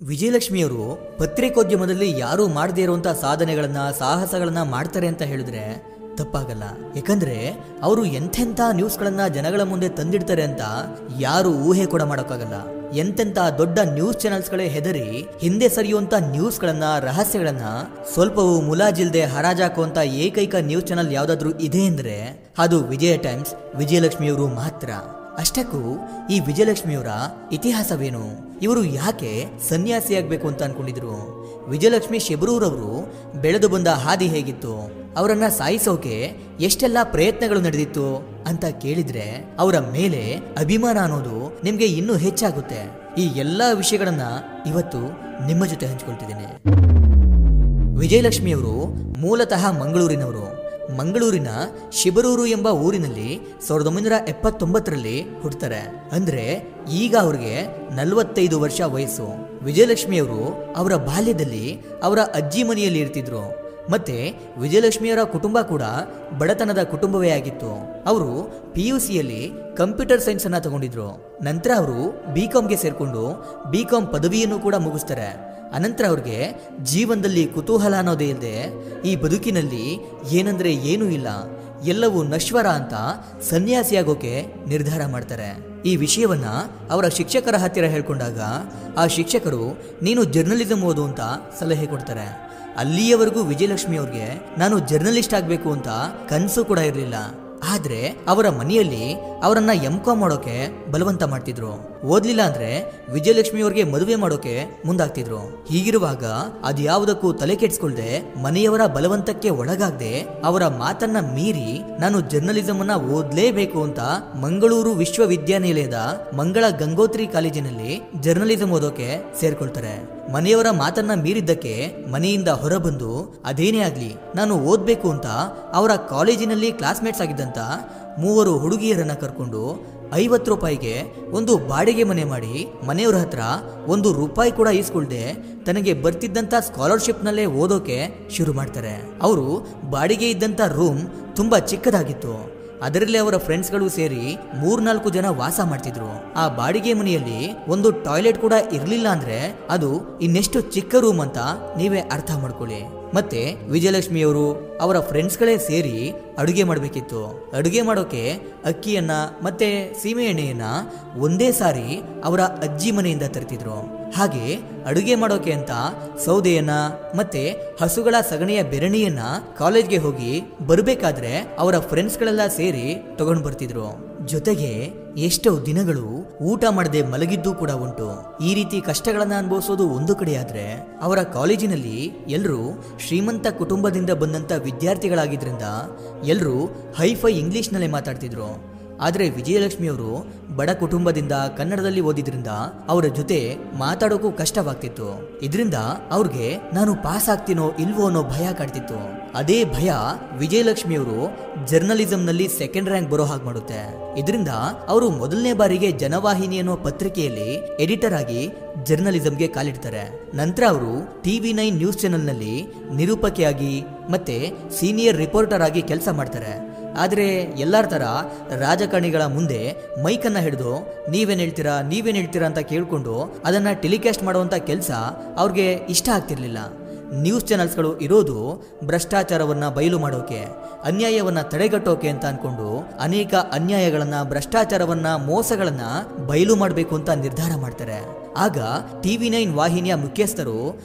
ವಿಜಯಲಕ್ಷ್ಮಿಯವರು ಪತ್ರಿಕೋದ್ಯಮದಲ್ಲಿ ಯಾರೂ ಮಾಡದೇ ಇರುವಂತ ಸಾಧನೆಗಳನ್ನ ಸಾಹಸಗಳನ್ನ ಮಾಡ್ತಾರೆ ಅಂತ ಹೇಳಿದ್ರೆ ತಪ್ಪಾಗಲ್ಲ. ಯಾಕಂದ್ರೆ ಅವರು ಎಂತೆಂಥ ನ್ಯೂಸ್ಗಳನ್ನ ಜನಗಳ ಮುಂದೆ ತಂದಿಡ್ತಾರೆ ಅಂತ ಯಾರು ಊಹೆ ಕೂಡ ಮಾಡೋಕ್ಕಾಗಲ್ಲ. ಎಂತೆಂಥ ದೊಡ್ಡ ನ್ಯೂಸ್ ಚಾನೆಲ್ಸ್ಗಳೇ ಹೆದರಿ ಹಿಂದೆ ಸರಿಯುವಂತ ನ್ಯೂಸ್ಗಳನ್ನ ರಹಸ್ಯಗಳನ್ನ ಸ್ವಲ್ಪವೂ ಮುಲಾಜಿಲ್ದೆ ಹರಾಜಾಕುವಂತ ಏಕೈಕ ನ್ಯೂಸ್ ಚಾನೆಲ್ ಯಾವ್ದಾದ್ರು ಇದೆ ಅಂದ್ರೆ ಅದು ವಿಜಯ ಟೈಮ್ಸ್, ವಿಜಯಲಕ್ಷ್ಮಿಯವರು ಮಾತ್ರ. ಅಷ್ಟಕ್ಕೂ ಈ ವಿಜಯಲಕ್ಷ್ಮಿಯವರ ಇತಿಹಾಸವೇನು? ಇವರು ಯಾಕೆ ಸನ್ಯಾಸಿಯಾಗಬೇಕು ಅಂತ ಅನ್ಕೊಂಡಿದ್ರು? ವಿಜಯಲಕ್ಷ್ಮಿ ಶೆಬರೂರವರು ಬೆಳೆದು ಬಂದ ಹಾದಿ ಹೇಗಿತ್ತು? ಅವರನ್ನ ಸಾಯಿಸೋಕೆ ಎಷ್ಟೆಲ್ಲ ಪ್ರಯತ್ನಗಳು ನಡೆದಿತ್ತು ಅಂತ ಕೇಳಿದ್ರೆ ಅವರ ಮೇಲೆ ಅಭಿಮಾನ ಅನ್ನೋದು ನಿಮ್ಗೆ ಇನ್ನೂ ಹೆಚ್ಚಾಗುತ್ತೆ. ಈ ಎಲ್ಲಾ ವಿಷಯಗಳನ್ನ ಇವತ್ತು ನಿಮ್ಮ ಜೊತೆ ಹಂಚಿಕೊಳ್ತಿದ್ದೇನೆ. ವಿಜಯಲಕ್ಷ್ಮಿಯವರು ಮೂಲತಃ ಮಂಗಳೂರಿನವರು. ಮಂಗಳೂರಿನ ಶಿಬರೂರು ಎಂಬ ಊರಿನಲ್ಲಿ 1979ರಲ್ಲಿ ಹುಟ್ಟುತ್ತಾರೆ. ಅಂದ್ರೆ ಈಗ ಅವ್ರಿಗೆ 45 ವರ್ಷ ವಯಸ್ಸು. ವಿಜಯಲಕ್ಷ್ಮಿಯವರು ಅವರ ಬಾಲ್ಯದಲ್ಲಿ ಅವರ ಅಜ್ಜಿ ಮನೆಯಲ್ಲಿ ಇರ್ತಿದ್ರು. ಮತ್ತೆ ವಿಜಯಲಕ್ಷ್ಮಿಯವರ ಕುಟುಂಬ ಕೂಡ ಬಡತನದ ಕುಟುಂಬವೇ ಆಗಿತ್ತು. ಅವರು PUCಯಲ್ಲಿ ಕಂಪ್ಯೂಟರ್ ಸೈನ್ಸ್ ಅನ್ನ ತಗೊಂಡಿದ್ರು. ನಂತರ ಅವರು BComಗೆ ಸೇರ್ಕೊಂಡು BCom ಪದವಿಯನ್ನು ಕೂಡ ಮುಗಿಸ್ತಾರೆ. ಅನಂತರ ಅವ್ರಿಗೆ ಜೀವನದಲ್ಲಿ ಕುತೂಹಲ ಅನ್ನೋದೇ ಇಲ್ಲದೆ ಈ ಬದುಕಿನಲ್ಲಿ ಏನಂದ್ರೆ ಏನೂ ಇಲ್ಲ, ಎಲ್ಲವೂ ನಶ್ವರ ಅಂತ ಸನ್ಯಾಸಿಯಾಗೋಕೆ ನಿರ್ಧಾರ ಮಾಡ್ತಾರೆ. ಈ ವಿಷಯವನ್ನ ಅವರ ಶಿಕ್ಷಕರ ಹತ್ತಿರ ಹೇಳ್ಕೊಂಡಾಗ ಆ ಶಿಕ್ಷಕರು ನೀನು ಜರ್ನಲಿಸಂ ಓದು ಅಂತ ಸಲಹೆ ಕೊಡ್ತಾರೆ. ಅಲ್ಲಿಯವರೆಗೂ ವಿಜಯಲಕ್ಷ್ಮಿ ಅವ್ರಿಗೆ ನಾನು ಜರ್ನಲಿಸ್ಟ್ ಆಗಬೇಕು ಅಂತ ಕನಸು ಕೂಡ ಇರಲಿಲ್ಲ. ಆದ್ರೆ ಅವರ ಮನೆಯಲ್ಲಿ ಅವರನ್ನ MCom ಮಾಡೋಕೆ ಬಲವಂತ ಮಾಡ್ತಿದ್ರು. ಓದ್ಲಿಲ್ಲ ಅಂದ್ರೆ ವಿಜಯಲಕ್ಷ್ಮಿ ಅವ್ರಿಗೆ ಮದುವೆ ಮಾಡೋಕೆ ಮುಂದಾಗ್ತಿದ್ರು. ಹೀಗಿರುವಾಗ ಅದ್ಯಾವುದಕ್ಕೂ ತಲೆ ಕೆಡಿಸ್ಕೊಳ್ದೆ ಮನೆಯವರ ಬಲವಂತಕ್ಕೆ ಒಳಗಾಗದೆ ಅವರ ಮಾತನ್ನ ಮೀರಿ ನಾನು ಜರ್ನಲಿಸಂ ಅನ್ನ ಓದ್ಲೇಬೇಕು ಅಂತ ಮಂಗಳೂರು ವಿಶ್ವವಿದ್ಯಾನಿಲಯದ ಮಂಗಳ ಗಂಗೋತ್ರಿ ಕಾಲೇಜಿನಲ್ಲಿ ಜರ್ನಲಿಸಂ ಓದೋಕೆ ಸೇರ್ಕೊಳ್ತಾರೆ. ಮನೆಯವರ ಮಾತನ್ನ ಮೀರಿದ್ದಕ್ಕೆ ಮನೆಯಿಂದ ಹೊರಬಂದು ಅದೇನೇ ಆಗ್ಲಿ ನಾನು ಓದ್ಬೇಕು ಅಂತ ಅವರ ಕಾಲೇಜಿನಲ್ಲಿ ಕ್ಲಾಸ್ಮೇಟ್ಸ್ ಆಗಿದ್ದಂತ 3 ಹುಡುಗಿಯರನ್ನ ಕರ್ಕೊಂಡು 50 ರೂಪಾಯಿಗೆ ಒಂದು ಬಾಡಿಗೆ ಮನೆ ಮಾಡಿ ಮನೆಯವರ ಹತ್ರ 1 ರೂಪಾಯಿ ಕೂಡ ಈಸ್ಕೊಳ್ದೆ ತನಗೆ ಬರ್ತಿದ್ದಂತ ಸ್ಕಾಲರ್ಶಿಪ್ ನಲ್ಲೇ ಓದೋಕೆ ಶುರು ಮಾಡ್ತಾರೆ. ಅವರು ಬಾಡಿಗೆ ಇದ್ದಂತ ರೂಮ್ ತುಂಬಾ ಚಿಕ್ಕದಾಗಿತ್ತು. ಅದರಲ್ಲಿ ಅವರ ಫ್ರೆಂಡ್ಸ್ಗಳು ಸೇರಿ 3-4 ಜನ ವಾಸ ಮಾಡ್ತಿದ್ರು. ಆ ಬಾಡಿಗೆ ಮನೆಯಲ್ಲಿ ಒಂದು ಟಾಯ್ಲೆಟ್ ಕೂಡ ಇರ್ಲಿಲ್ಲ ಅಂದ್ರೆ ಅದು ಇನ್ನೆಷ್ಟು ಚಿಕ್ಕ ರೂಮ್ ಅಂತ ನೀವೇ ಅರ್ಥ ಮಾಡ್ಕೊಳ್ಳಿ. ಮತ್ತೆ ವಿಜಯಲಕ್ಷ್ಮಿಯವರು ಅವರ ಫ್ರೆಂಡ್ಸ್ಗಳೇ ಸೇರಿ ಅಡುಗೆ ಮಾಡಬೇಕಿತ್ತು. ಅಡುಗೆ ಮಾಡೋಕೆ ಅಕ್ಕಿಯನ್ನ ಮತ್ತೆ ಸೀಮೆ ಎಣ್ಣೆಯನ್ನ ಒಂದೇ ಸಾರಿ ಅವರ ಅಜ್ಜಿ ಮನೆಯಿಂದ ತರ್ತಿದ್ರು. ಹಾಗೆ ಅಡುಗೆ ಮಾಡೋಕೆ ಅಂತ ಸೌದೆಯನ್ನ ಮತ್ತೆ ಹಸುಗಳ ಸಗಣಿಯ ಬೆರಣಿಯನ್ನ ಕಾಲೇಜ್ಗೆ ಹೋಗಿ ಬರಬೇಕಾದ್ರೆ ಅವರ ಫ್ರೆಂಡ್ಸ್ಗಳೆಲ್ಲ ಸೇರಿ ತಗೊಂಡು ಬರ್ತಿದ್ರು. ಜೊತೆಗೆ ಎಷ್ಟೋ ದಿನಗಳು ಊಟ ಮಾಡದೆ ಮಲಗಿದ್ದು ಕೂಡ ಉಂಟು. ಈ ರೀತಿ ಕಷ್ಟಗಳನ್ನ ಅನುಭವಿಸೋದು ಒಂದು ಕಡೆ ಆದ್ರೆ ಅವರ ಕಾಲೇಜಿನಲ್ಲಿ ಎಲ್ಲರೂ ಶ್ರೀಮಂತ ಕುಟುಂಬದಿಂದ ಬಂದಂತ ವಿದ್ಯಾರ್ಥಿಗಳಾಗಿದ್ರಿಂದ ಎಲ್ಲರೂ ಹೈಫೈ ಇಂಗ್ಲಿಷ್ ನಲ್ಲೇ ಮಾತಾಡ್ತಿದ್ರು. ಆದ್ರೆ ವಿಜಯಲಕ್ಷ್ಮಿಯವರು ಬಡ ಕುಟುಂಬದಿಂದ ಕನ್ನಡದಲ್ಲಿ ಓದಿದ್ರಿಂದ ಅವರ ಜೊತೆ ಮಾತಾಡೋಕು ಕಷ್ಟವಾಗ್ತಿತ್ತು. ಇದರಿಂದ ಅವ್ರಿಗೆ ನಾನು ಪಾಸ್ ಆಗ್ತೀನೋ ಇಲ್ವೋ ಅನ್ನೋ ಭಯ ಕಾಡ್ತಿತ್ತು. ಅದೇ ಭಯ ವಿಜಯಲಕ್ಷ್ಮಿಯವರು ಜರ್ನಲಿಸಂ ನಲ್ಲಿ 2nd ರ್ಯಾಂಕ್ ಬರೋ ಹಾಗೆ ಮಾಡುತ್ತೆ. ಇದರಿಂದ ಅವರು ಮೊದಲನೇ ಬಾರಿಗೆ ಜನವಾಹಿನಿ ಅನ್ನೋ ಪತ್ರಿಕೆಯಲ್ಲಿ ಎಡಿಟರ್ ಆಗಿ ಜರ್ನಲಿಸಂಗೆ ಕಾಲಿಡ್ತಾರೆ. ನಂತರ ಅವರು TV9 ನ್ಯೂಸ್ ಚಾನೆಲ್ ನಲ್ಲಿ ನಿರೂಪಕಿಯಾಗಿ ಮತ್ತೆ ಸೀನಿಯರ್ ರಿಪೋರ್ಟರ್ ಆಗಿ ಕೆಲಸ ಮಾಡ್ತಾರೆ. ಆದರೆ ಎಲ್ಲರ ತರ ರಾಜಕಾರಣಿಗಳ ಮುಂದೆ ಮೈಕನ್ನ ಹಿಡಿದು ನೀವೇನ್ ಹೇಳ್ತೀರಾ ಅಂತ ಕೇಳ್ಕೊಂಡು ಅದನ್ನ ಟೆಲಿಕಾಸ್ಟ್ ಮಾಡುವಂತ ಕೆಲಸ ಅವ್ರಿಗೆ ಇಷ್ಟ ಆಗ್ತಿರ್ಲಿಲ್ಲ. ನ್ಯೂಸ್ ಚಾನೆಲ್ಸ್ಗಳು ಇರೋದು ಭ್ರಷ್ಟಾಚಾರವನ್ನ ಬಯಲು ಮಾಡೋಕೆ, ಅನ್ಯಾಯವನ್ನ ತಡೆಗಟ್ಟೋಕೆ ಅಂತ ಅನ್ಕೊಂಡು ಅನೇಕ ಅನ್ಯಾಯಗಳನ್ನ, ಭ್ರಷ್ಟಾಚಾರವನ್ನ, ಮೋಸಗಳನ್ನ ಬಯಲು ಮಾಡಬೇಕು ಅಂತ ನಿರ್ಧಾರ ಮಾಡ್ತಾರೆ. ಆಗ TV9 ವಾಹಿನಿಯ ಮುಖ್ಯಸ್ಥರು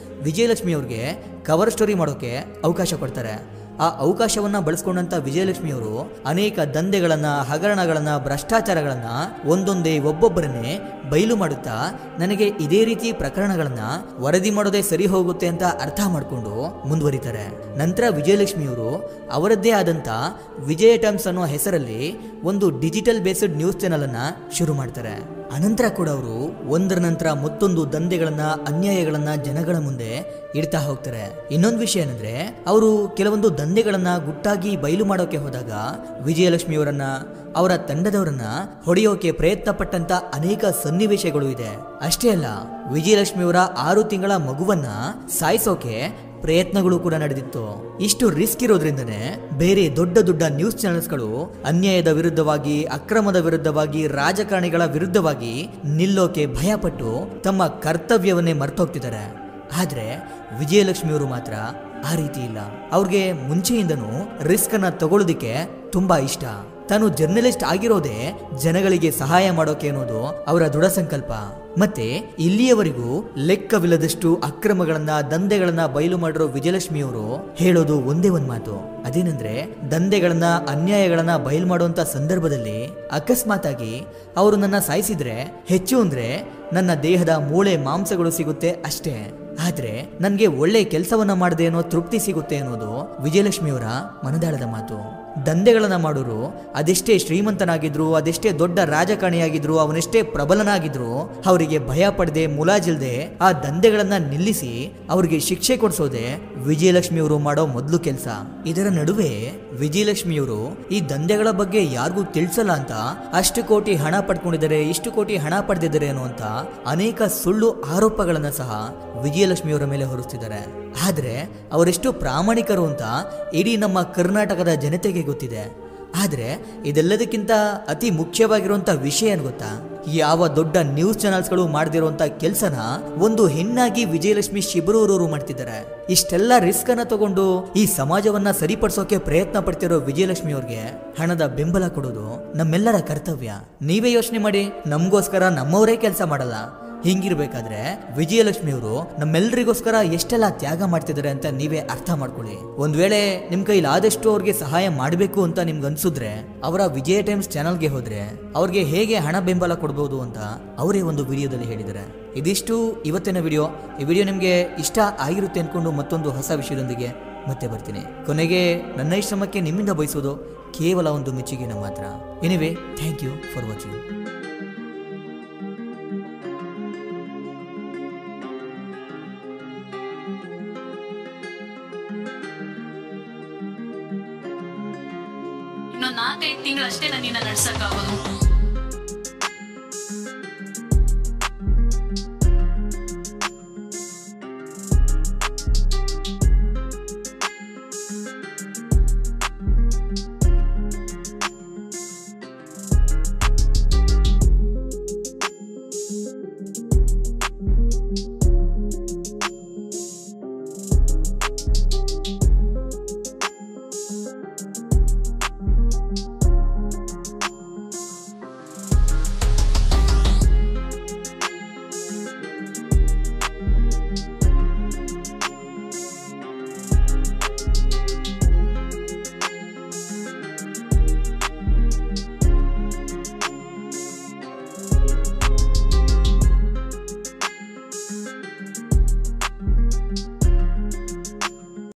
ವಿಜಯಲಕ್ಷ್ಮಿ ಅವ್ರಿಗೆ ಕವರ್ ಸ್ಟೋರಿ ಮಾಡೋಕೆ ಅವಕಾಶ ಕೊಡ್ತಾರೆ. ಆ ಅವಕಾಶವನ್ನ ಬಳಸ್ಕೊಂಡಂತ ವಿಜಯಲಕ್ಷ್ಮಿಯವರು ಅನೇಕ ದಂಧೆಗಳನ್ನ, ಹಗರಣಗಳನ್ನ, ಭ್ರಷ್ಟಾಚಾರಗಳನ್ನ ಒಂದೊಂದೇ ಒಬ್ಬೊಬ್ಬರನ್ನೇ ಬಯಲು ಮಾಡುತ್ತಾ ನನಗೆ ಇದೇ ರೀತಿ ಪ್ರಕರಣಗಳನ್ನ ವರದಿ ಮಾಡೋದೇ ಸರಿ ಹೋಗುತ್ತೆ ಅಂತ ಅರ್ಥ ಮಾಡಿಕೊಂಡು ಮುಂದುವರಿತಾರೆ. ನಂತರ ವಿಜಯಲಕ್ಷ್ಮಿಯವರು ಅವರದ್ದೇ ಆದಂತ ವಿಜಯ ಟೈಮ್ಸ್ ಅನ್ನೋ ಹೆಸರಲ್ಲಿ ಒಂದು ಡಿಜಿಟಲ್ ಬೇಸ್ಡ್ ನ್ಯೂಸ್ ಚಾನೆಲ್ ಅನ್ನ ಶುರು ಮಾಡ್ತಾರೆ. ಅನಂತರ ಕೂಡ ಅವರು ಒಂದರ ನಂತರ ಮತ್ತೊಂದು ದಂಧೆಗಳನ್ನ, ಅನ್ಯಾಯಗಳನ್ನ ಜನಗಳ ಮುಂದೆ ಇಡ್ತಾ ಹೋಗ್ತಾರೆ. ಇನ್ನೊಂದು ವಿಷಯ ಏನಂದ್ರೆ ಅವರು ಕೆಲವೊಂದು ದಂಧೆಗಳನ್ನ ಗುಟ್ಟಾಗಿ ಬಯಲು ಮಾಡೋಕೆ ಹೋದಾಗ ವಿಜಯಲಕ್ಷ್ಮಿಯವರನ್ನ ಅವರ ತಂಡದವರನ್ನ ಹೊಡೆಯೋಕೆ ಪ್ರಯತ್ನ ಪಟ್ಟಂತ ಅನೇಕ ಸನ್ನಿವೇಶಗಳು ಇದೆ. ಅಷ್ಟೇ ಅಲ್ಲ, ವಿಜಯಲಕ್ಷ್ಮಿಯವರ 6 ತಿಂಗಳ ಮಗುವನ್ನ ಸಾಯಿಸೋಕೆ ಪ್ರಯತ್ನಗಳು ಕೂಡ ನಡೆದಿತ್ತು. ಇಷ್ಟು ರಿಸ್ಕ್ ಇರೋದ್ರಿಂದನೇ ಬೇರೆ ದೊಡ್ಡ ದೊಡ್ಡ ನ್ಯೂಸ್ ಚಾನೆಲ್ಸ್ಗಳು ಅನ್ಯಾಯದ ವಿರುದ್ಧವಾಗಿ, ಅಕ್ರಮದ ವಿರುದ್ಧವಾಗಿ, ರಾಜಕಾರಣಿಗಳ ವಿರುದ್ಧವಾಗಿ ನಿಲ್ಲೋಕೆ ಭಯಪಟ್ಟು ತಮ್ಮ ಕರ್ತವ್ಯವನ್ನೇ ಮರ್ತೋಗ್ತಿದ್ದಾರೆ. ಆದ್ರೆ ವಿಜಯಲಕ್ಷ್ಮಿಯವರು ಮಾತ್ರ ಆ ರೀತಿ ಇಲ್ಲ. ಅವ್ರಿಗೆ ಮುಂಚೆಯಿಂದನೂ ರಿಸ್ಕ್ ಅನ್ನ ತಗೊಳ್ಳೋದಿಕ್ಕೆ ತುಂಬಾ ಇಷ್ಟ. ತಾನು ಜರ್ನಲಿಸ್ಟ್ ಆಗಿರೋದೇ ಜನಗಳಿಗೆ ಸಹಾಯ ಮಾಡೋಕೆ ಅನ್ನೋದು ಅವರ ದೃಢ ಸಂಕಲ್ಪ. ಮತ್ತೆ ಇಲ್ಲಿಯವರೆಗೂ ಲೆಕ್ಕವಿಲ್ಲದಷ್ಟು ಅಕ್ರಮಗಳನ್ನ, ದಂಧೆಗಳನ್ನ ಬಯಲು ಮಾಡಿರೋ ವಿಜಯಲಕ್ಷ್ಮಿಯವರು ಹೇಳೋದು ಒಂದೇ ಒಂದ್ ಮಾತು. ಅದೇನಂದ್ರೆ, ದಂಧೆಗಳನ್ನ, ಅನ್ಯಾಯಗಳನ್ನ ಬಯಲು ಮಾಡುವಂತ ಸಂದರ್ಭದಲ್ಲಿ ಅಕಸ್ಮಾತ್ ಆಗಿ ಅವರು ನನ್ನ ಸಾಯಿಸಿದ್ರೆ ಹೆಚ್ಚು ಅಂದ್ರೆ ನನ್ನ ದೇಹದ ಮೂಳೆ ಮಾಂಸಗಳು ಸಿಗುತ್ತೆ ಅಷ್ಟೇ. ಆದ್ರೆ ನನ್ಗೆ ಒಳ್ಳೆ ಕೆಲಸವನ್ನ ಮಾಡದೆ ಅನ್ನೋ ತೃಪ್ತಿ ಸಿಗುತ್ತೆ ಅನ್ನೋದು ವಿಜಯಲಕ್ಷ್ಮಿಯವರ ಮನದಾಳದ ಮಾತು. ದಂಧೆಗಳನ್ನ ಮಾಡೋರು ಅದೆಷ್ಟೇ ಶ್ರೀಮಂತನಾಗಿದ್ರು, ಅದೆಷ್ಟೇ ದೊಡ್ಡ ರಾಜಕಾರಣಿಯಾಗಿದ್ರು, ಅವನೆಷ್ಟೇ ಪ್ರಬಲನಾಗಿದ್ರು, ಅವರಿಗೆ ಭಯ ಪಡದೆ, ಮುಲಾಜಿಲ್ದೆ ಆ ದಂಧೆಗಳನ್ನ ನಿಲ್ಲಿಸಿ ಅವರಿಗೆ ಶಿಕ್ಷೆ ಕೊಡಿಸೋದೆ ವಿಜಯಲಕ್ಷ್ಮಿಯವರು ಮಾಡೋ ಮೊದಲು ಕೆಲಸ. ಇದರ ನಡುವೆ ವಿಜಯಲಕ್ಷ್ಮಿಯವರು ಈ ದಂಧೆಗಳ ಬಗ್ಗೆ ಯಾರಿಗೂ ತಿಳಿಸಲ್ಲ ಅಂತ ಅಷ್ಟು ಕೋಟಿ ಹಣ ಪಡ್ಕೊಂಡಿದ್ದಾರೆ, ಇಷ್ಟು ಕೋಟಿ ಹಣ ಪಡೆದಿದ್ದಾರೆ ಅನ್ನುವಂತ ಅನೇಕ ಸುಳ್ಳು ಆರೋಪಗಳನ್ನ ಸಹ ವಿಜಯಲಕ್ಷ್ಮಿಯವರ ಮೇಲೆ ಹೊರಿಸ್ತಿದ್ದಾರೆ. ಆದ್ರೆ ಅವರೆಷ್ಟು ಪ್ರಾಮಾಣಿಕರು ಅಂತ ಇಡೀ ನಮ್ಮ ಕರ್ನಾಟಕದ ಜನತೆಗೆ ಗೊತ್ತಿದೆ. ಆದ್ರೆ ಇದೆಲ್ಲದಕ್ಕಿಂತ ಅತಿ ಮುಖ್ಯವಾಗಿರುವಂತ ವಿಷಯ ಏನ್ ಗೊತ್ತಾ? ಯಾವ ದೊಡ್ಡ ನ್ಯೂಸ್ ಚಾನೆಲ್ಸ್ಗಳು ಮಾಡದಿರುವಂತ ಕೆಲಸನ ಒಂದು ಹೆಣ್ಣಾಗಿ ವಿಜಯಲಕ್ಷ್ಮಿ ಶಿಬರೂರವರು ಮಾಡ್ತಿದ್ದಾರೆ. ಇಷ್ಟೆಲ್ಲ ರಿಸ್ಕ್ ಅನ್ನ ತಗೊಂಡು ಈ ಸಮಾಜವನ್ನ ಸರಿಪಡಿಸೋಕೆ ಪ್ರಯತ್ನ ಪಡ್ತಿರೋ ವಿಜಯಲಕ್ಷ್ಮಿ ಅವ್ರಿಗೆ ಹಣದ ಬೆಂಬಲ ಕೊಡೋದು ನಮ್ಮೆಲ್ಲರ ಕರ್ತವ್ಯ. ನೀವೇ ಯೋಚನೆ ಮಾಡಿ, ನಮಗೋಸ್ಕರ ನಮ್ಮವರೇ ಕೆಲಸ ಮಾಡಲ್ಲ. ಹಿಂಗಿರ್ಬೇಕಾದ್ರೆ ವಿಜಯಲಕ್ಷ್ಮಿಯವರು ನಮ್ಮೆಲ್ಲರಿಗೋಸ್ಕರ ಎಷ್ಟೆಲ್ಲ ತ್ಯಾಗ ಮಾಡ್ತಿದ್ದಾರೆ ಅಂತ ನೀವೇ ಅರ್ಥ ಮಾಡ್ಕೊಳ್ಳಿ. ಒಂದ್ ವೇಳೆ ನಿಮ್ ಕೈಲಿ ಆದಷ್ಟು ಅವ್ರಿಗೆ ಸಹಾಯ ಮಾಡಬೇಕು ಅಂತ ನಿಮ್ಗೆ ಅನ್ಸಿದ್ರೆ ಅವರ ವಿಜಯ ಟೈಮ್ಸ್ ಚಾನಲ್ಗೆ ಹೋದ್ರೆ ಅವ್ರಿಗೆ ಹೇಗೆ ಹಣ ಬೆಂಬಲ ಕೊಡಬಹುದು ಅಂತ ಅವರೇ ಒಂದು ವಿಡಿಯೋದಲ್ಲಿ ಹೇಳಿದ್ದಾರೆ. ಇದಿಷ್ಟು ಇವತ್ತಿನ ವಿಡಿಯೋ. ಈ ವಿಡಿಯೋ ನಿಮ್ಗೆ ಇಷ್ಟ ಆಗಿರುತ್ತೆ ಅನ್ಕೊಂಡು ಮತ್ತೊಂದು ಹೊಸ ವಿಷಯದೊಂದಿಗೆ ಮತ್ತೆ ಬರ್ತೀನಿ. ಕೊನೆಗೆ ನನ್ನ ಈ ಶ್ರಮಕ್ಕೆ ನಿಮ್ಮಿಂದ ಬಯಸೋದು ಕೇವಲ ಒಂದು ಮೆಚ್ಚುಗೆನ ಮಾತ್ರ. Anyway, thank you for watching. ಇನ್ನೊಂದು 4-5 ತಿಂಗಳು ಅಷ್ಟೇ ನಾನು ನಿನ್ನ ನಡ್ಸಕ್ಕಾಗೋದು.